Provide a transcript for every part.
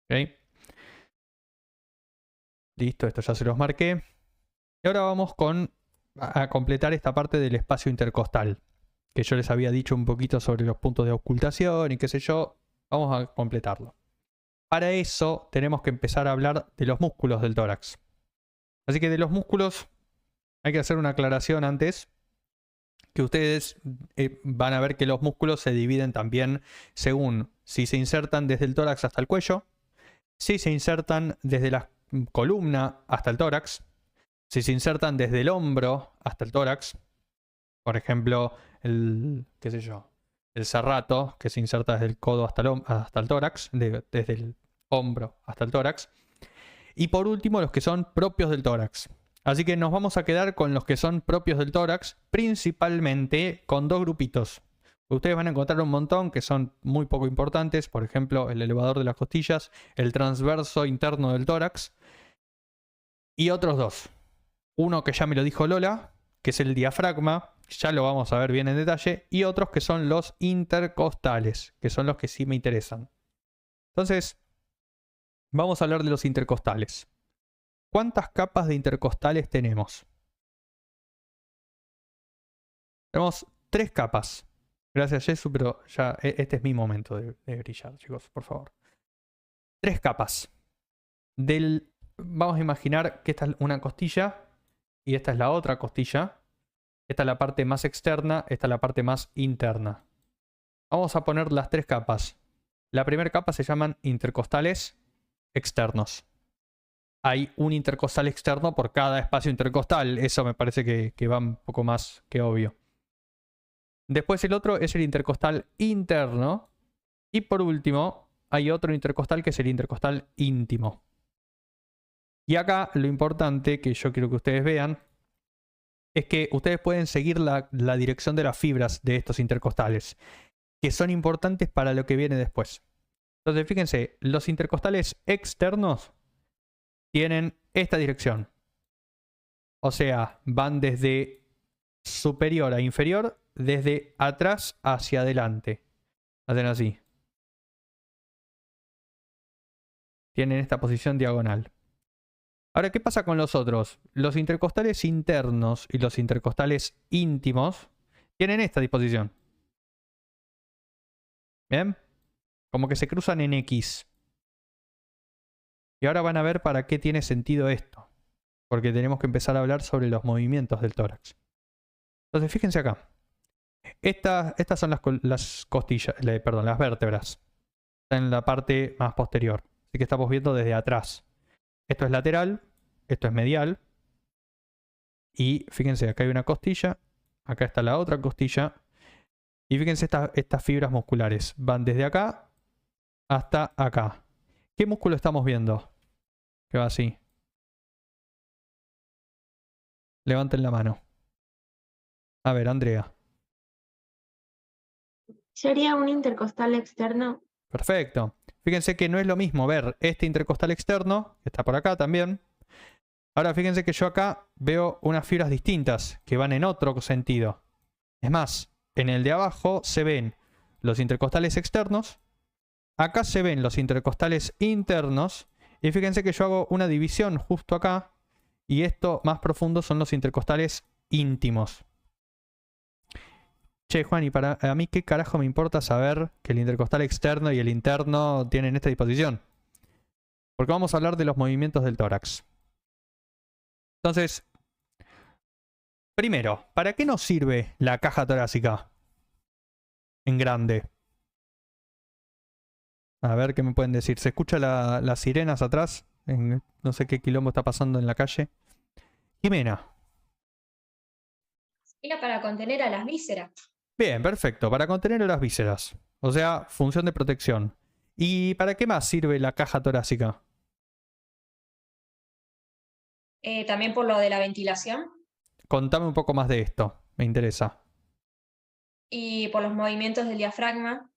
¿Ok? Listo, esto ya se los marqué. Y ahora vamos a completar esta parte del espacio intercostal, que yo les había dicho un poquito sobre los puntos de ocultación y qué sé yo. Vamos a completarlo. Para eso tenemos que empezar a hablar de los músculos del tórax. Así que de los músculos hay que hacer una aclaración antes, que ustedes van a ver que los músculos se dividen también según si se insertan desde el tórax hasta el cuello, si se insertan desde la columna hasta el tórax, si se insertan desde el hombro hasta el tórax, por ejemplo, qué sé yo, el serrato, que se inserta desde el codo hasta el tórax, desde el hombro hasta el tórax. Y por último, los que son propios del tórax. Así que nos vamos a quedar con los que son propios del tórax, principalmente con dos grupitos. Ustedes van a encontrar un montón que son muy poco importantes, por ejemplo, el elevador de las costillas, el transverso interno del tórax, y otros dos. Uno que ya me lo dijo Lola, que es el diafragma, ya lo vamos a ver bien en detalle, y otros que son los intercostales, que son los que sí me interesan. Entonces, vamos a hablar de los intercostales. ¿Cuántas capas de intercostales tenemos? Tenemos 3 capas. Gracias, Jesús, pero ya este es mi momento de brillar, chicos, por favor. 3 capas. Vamos a imaginar que esta es una costilla y esta es la otra costilla. Esta es la parte más externa, esta es la parte más interna. Vamos a poner las 3 capas. La primera capa se llaman intercostales externos. Hay un intercostal externo por cada espacio intercostal. Eso me parece que va un poco más que obvio. Después el otro es el intercostal interno. Y por último, hay otro intercostal que es el intercostal íntimo. Y acá lo importante que yo quiero que ustedes vean es que ustedes pueden seguir la dirección de las fibras de estos intercostales, que son importantes para lo que viene después. Entonces, fíjense, los intercostales externos tienen esta dirección. O sea, van desde superior a inferior, desde atrás hacia adelante. Hacen así. Tienen esta posición diagonal. Ahora, ¿qué pasa con los otros? Los intercostales internos y los intercostales íntimos tienen esta disposición. ¿Bien? Como que se cruzan en X. Y ahora van a ver para qué tiene sentido esto. Porque tenemos que empezar a hablar sobre los movimientos del tórax. Entonces, fíjense acá. Estas son las costillas, perdón, las vértebras. Están en la parte más posterior. Así que estamos viendo desde atrás. Esto es lateral, esto es medial. Y fíjense, acá hay una costilla. Acá está la otra costilla. Y fíjense estas fibras musculares. Van desde acá hasta acá. ¿Qué músculo estamos viendo? Que va así. Levanten la mano. A ver, Andrea. ¿Sería un intercostal externo? Perfecto. Fíjense que no es lo mismo ver este intercostal externo, que está por acá también. Ahora fíjense que yo acá veo unas fibras distintas que van en otro sentido. Es más, en el de abajo se ven los intercostales externos. Acá se ven los intercostales internos. Y fíjense que yo hago una división justo acá. Y esto más profundo son los intercostales íntimos. Che, Juan, y para a mí qué carajo me importa saber que el intercostal externo y el interno tienen esta disposición. Porque vamos a hablar de los movimientos del tórax. Entonces, primero, ¿para qué nos sirve la caja torácica? En grande. A ver qué me pueden decir. ¿Se escucha las sirenas atrás? No sé qué quilombo está pasando en la calle. Jimena. Era para contener a las vísceras. Bien, perfecto. Para contener las vísceras. O sea, función de protección. ¿Y para qué más sirve la caja torácica? También por lo de la ventilación Contame un poco más de esto. Me interesa. y por los movimientos del diafragma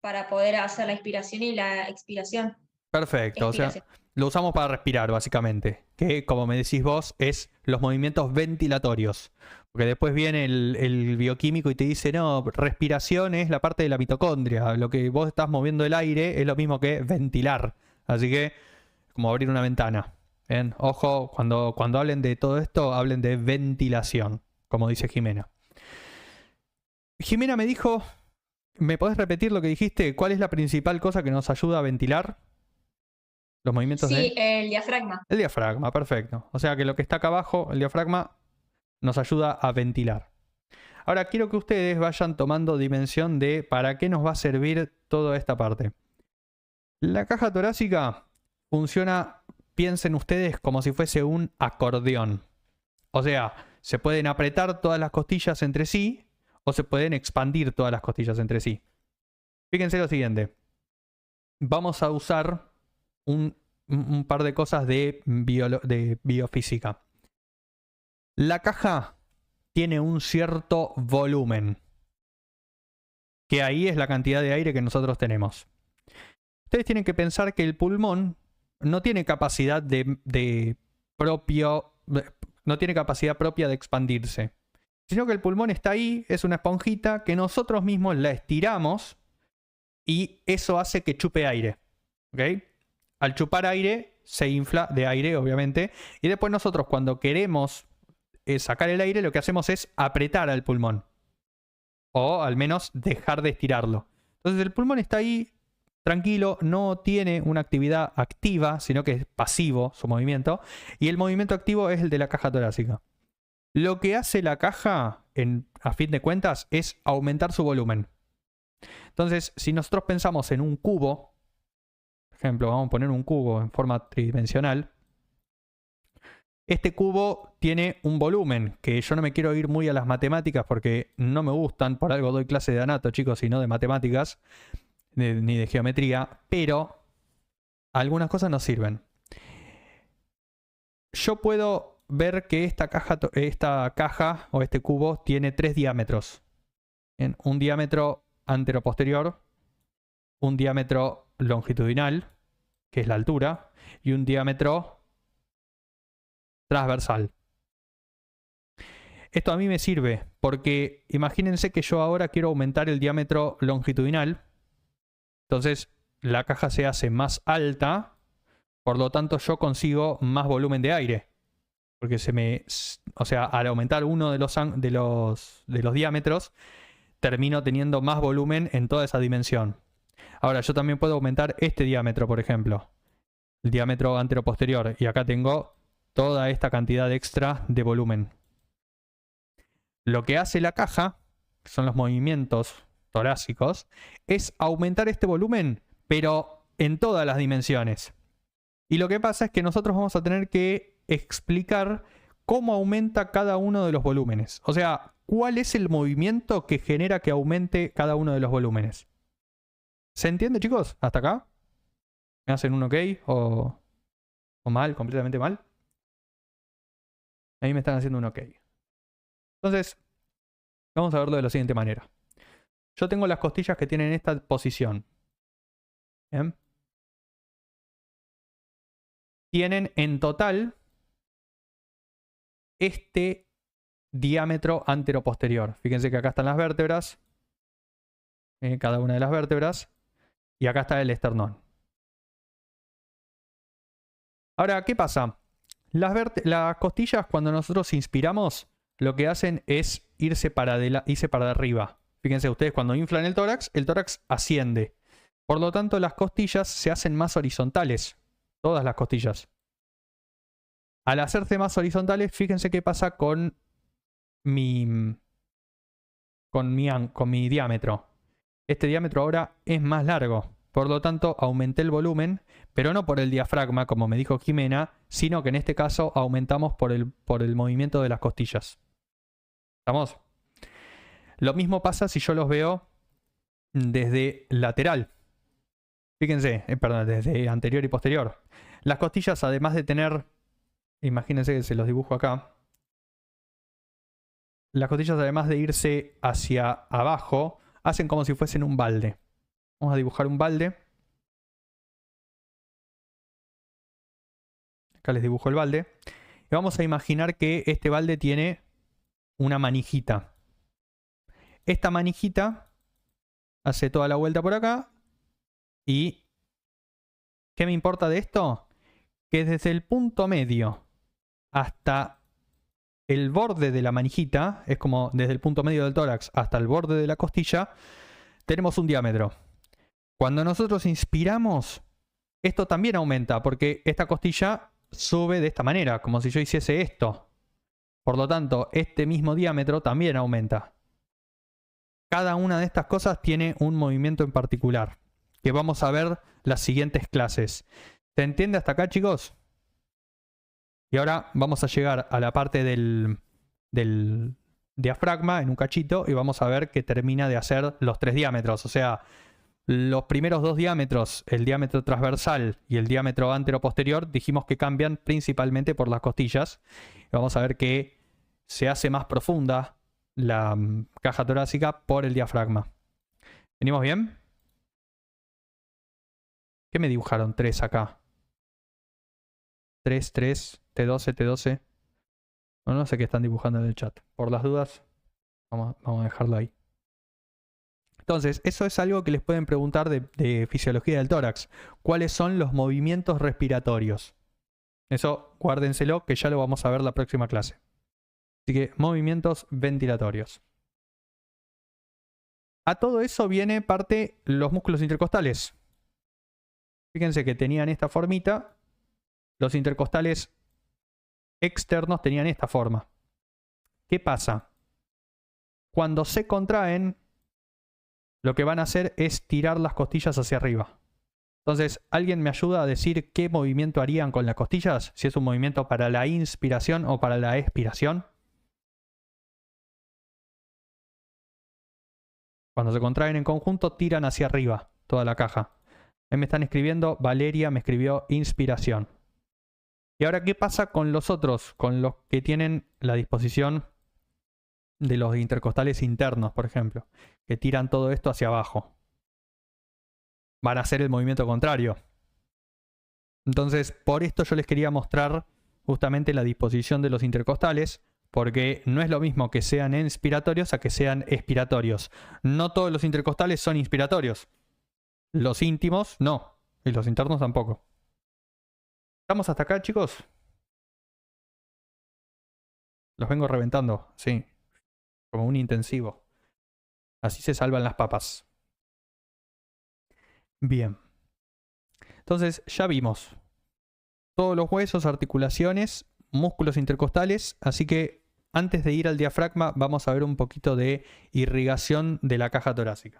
para poder hacer la inspiración y la expiración. Perfecto. O sea, Expiración. lo usamos para respirar, básicamente. Que, como me decís vos, es los movimientos ventilatorios. Porque después viene el bioquímico y te dice, no, respiración es la parte de la mitocondria. Lo que vos estás moviendo el aire es lo mismo que ventilar. Así que, como abrir una ventana. ¿Bien? Ojo, cuando hablen de todo esto, hablen de ventilación, como dice Jimena. Jimena me dijo, ¿me podés repetir lo que dijiste? ¿Cuál es la principal cosa que nos ayuda a ventilar los movimientos Sí, de...? el diafragma. El diafragma, perfecto. O sea que lo que está acá abajo, el diafragma, nos ayuda a ventilar. Ahora quiero que ustedes vayan tomando dimensión de para qué nos va a servir toda esta parte. La caja torácica funciona, piensen ustedes, como si fuese un acordeón. O sea, se pueden apretar todas las costillas entre sí o se pueden expandir todas las costillas entre sí. Fíjense lo siguiente. Vamos a usar un par de cosas de biofísica. La caja tiene un cierto volumen, que ahí es la cantidad de aire que nosotros tenemos. Ustedes tienen que pensar que el pulmón no tiene capacidad no tiene capacidad propia de expandirse, sino que el pulmón está ahí, es una esponjita que nosotros mismos la estiramos y eso hace que chupe aire. ¿Ok? Al chupar aire se infla de aire, obviamente, y después nosotros cuando queremos sacar el aire lo que hacemos es apretar al pulmón o al menos dejar de estirarlo. Entonces el pulmón está ahí tranquilo, no tiene una actividad activa, sino que es pasivo su movimiento, y el movimiento activo es el de la caja torácica. Lo que hace la caja, a fin de cuentas, es aumentar su volumen. Entonces, si nosotros pensamos en un cubo, por ejemplo, vamos a poner un cubo en forma tridimensional, este cubo tiene un volumen, que yo no me quiero ir muy a las matemáticas porque no me gustan, por algo doy clase de anato, chicos, y no de matemáticas, ni de geometría, pero algunas cosas nos sirven. Yo puedo ver que esta caja o este cubo tiene 3 diámetros. Un diámetro anteroposterior, un diámetro longitudinal, que es la altura, y un diámetro transversal. Esto a mí me sirve porque imagínense que yo ahora quiero aumentar el diámetro longitudinal. Entonces la caja se hace más alta, por lo tanto yo consigo más volumen de aire. Porque o sea, al aumentar uno de los diámetros, termino teniendo más volumen en toda esa dimensión. Ahora, yo también puedo aumentar este diámetro, por ejemplo. El diámetro anteroposterior. Y acá tengo toda esta cantidad extra de volumen. Lo que hace la caja, que son los movimientos torácicos, es aumentar este volumen, pero en todas las dimensiones. Y lo que pasa es que nosotros vamos a tener que explicar cómo aumenta cada uno de los volúmenes. O sea, cuál es el movimiento que genera que aumente cada uno de los volúmenes. ¿Se entiende, chicos? ¿Hasta acá? ¿Me hacen un ok o mal, completamente mal? Ahí me están haciendo un ok. Entonces, vamos a verlo de la siguiente manera. Yo tengo las costillas que tienen esta posición. ¿Bien? Tienen en total este diámetro anteroposterior. Fíjense que acá están las vértebras. Cada una de las vértebras. Y acá está el esternón. Ahora, ¿qué pasa? Las costillas, cuando nosotros inspiramos, lo que hacen es irse para arriba. Fíjense ustedes, cuando inflan el tórax asciende. Por lo tanto, las costillas se hacen más horizontales. Todas las costillas. Al hacerse más horizontales, fíjense qué pasa con mi diámetro. Este diámetro ahora es más largo. Por lo tanto, aumenté el volumen, pero no por el diafragma, como me dijo Jimena, sino que en este caso aumentamos por el movimiento de las costillas. ¿Estamos? Lo mismo pasa si yo los veo desde lateral. Fíjense, perdón, desde anterior y posterior. Las costillas, además de tener, imagínense que se los dibujo acá. Las costillas, además de irse hacia abajo, hacen como si fuesen un balde. Vamos a dibujar un balde. Acá les dibujo el balde. Y vamos a imaginar que este balde tiene una manijita. Esta manijita hace toda la vuelta por acá y ¿Qué me importa de esto? Que desde el punto medio hasta el borde de la manijita, es como desde el punto medio del tórax hasta el borde de la costilla, tenemos un diámetro. Cuando nosotros inspiramos, esto también aumenta, porque esta costilla sube de esta manera, como si yo hiciese esto. Por lo tanto, este mismo diámetro también aumenta. Cada una de estas cosas tiene un movimiento en particular, que vamos a ver las siguientes clases. ¿Se entiende hasta acá, chicos? Y ahora vamos a llegar a la parte del diafragma en un cachito y vamos a ver que termina de hacer los 3 diámetros. O sea, los primeros 2 diámetros, el diámetro transversal y el diámetro antero-posterior, dijimos que cambian principalmente por las costillas. Y vamos a ver que se hace más profunda la caja torácica por el diafragma. ¿Venimos bien? ¿Qué me dibujaron 3 acá? 3, 3, T12, T12. No sé qué están dibujando en el chat. Por las dudas, vamos a dejarlo ahí. Entonces, eso es algo que les pueden preguntar de fisiología del tórax. ¿Cuáles son los movimientos respiratorios? Eso guárdenselo, que ya lo vamos a ver la próxima clase. Así que, movimientos ventilatorios. A todo eso viene parte los músculos intercostales. Fíjense que tenían esta formita. Los intercostales externos tenían esta forma. ¿Qué pasa? Cuando se contraen, lo que van a hacer es tirar las costillas hacia arriba. Entonces, ¿alguien me ayuda a decir qué movimiento harían con las costillas? Si es un movimiento para la inspiración o para la expiración. Cuando se contraen en conjunto, tiran hacia arriba toda la caja. Ahí me están escribiendo, Valeria me escribió inspiración. ¿Y ahora qué pasa con los otros? Con los que tienen la disposición de los intercostales internos, por ejemplo, que tiran todo esto hacia abajo. Van a hacer el movimiento contrario. Entonces, por esto yo les quería mostrar justamente la disposición de los intercostales, porque no es lo mismo que sean inspiratorios a que sean expiratorios. No todos los intercostales son inspiratorios. Los íntimos no, y los internos tampoco. ¿Estamos hasta acá, chicos? Los vengo reventando, sí. Como un intensivo. Así se salvan las papas. Bien. Entonces, ya vimos todos los huesos, articulaciones, músculos intercostales. Así que antes de ir al diafragma, vamos a ver un poquito de irrigación de la caja torácica.